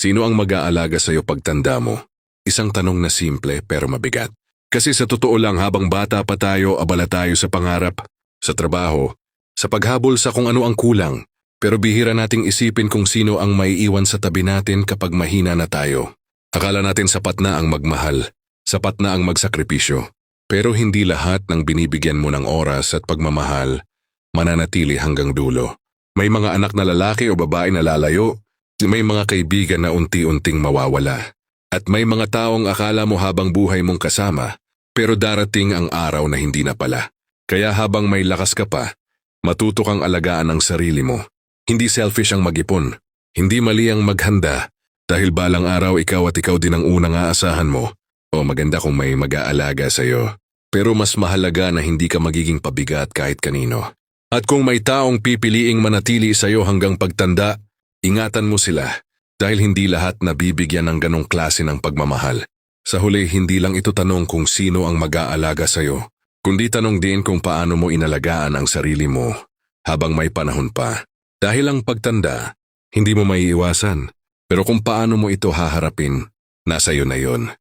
Sino ang mag-aalaga sa'yo pagtanda mo? Isang tanong na simple pero mabigat. Kasi sa totoo lang habang bata pa tayo, abala tayo sa pangarap, sa trabaho, sa paghabol sa kung ano ang kulang. Pero bihira nating isipin kung sino ang maiiwan sa tabi natin kapag mahina na tayo. Akala natin sapat na ang magmahal, sapat na ang magsakripisyo. Pero hindi lahat ng binibigyan mo ng oras at pagmamahal mananatili hanggang dulo. May mga anak na lalaki o babae na lalayo, may mga kaibigan na unti-unting mawawala. At may mga taong akala mo habang buhay mong kasama, pero darating ang araw na hindi na pala. Kaya habang may lakas ka pa, matuto kang alagaan ang sarili mo. Hindi selfish ang mag-ipon, hindi mali ang maghanda, dahil balang araw ikaw at ikaw din ang unang aasahan mo. O maganda kung may mag-aalaga sa'yo. Pero mas mahalaga na hindi ka magiging pabigat kahit kanino. At kung may taong pipiliing manatili sa'yo hanggang pagtanda, ingatan mo sila. Dahil hindi lahat nabibigyan ng ganong klase ng pagmamahal. Sa huli, hindi lang ito tanong kung sino ang mag-aalaga sa'yo, kundi tanong din kung paano mo inalagaan ang sarili mo habang may panahon pa. Dahil ang pagtanda, hindi mo maiiwasan. Pero kung paano mo ito haharapin, nasa iyo na yon.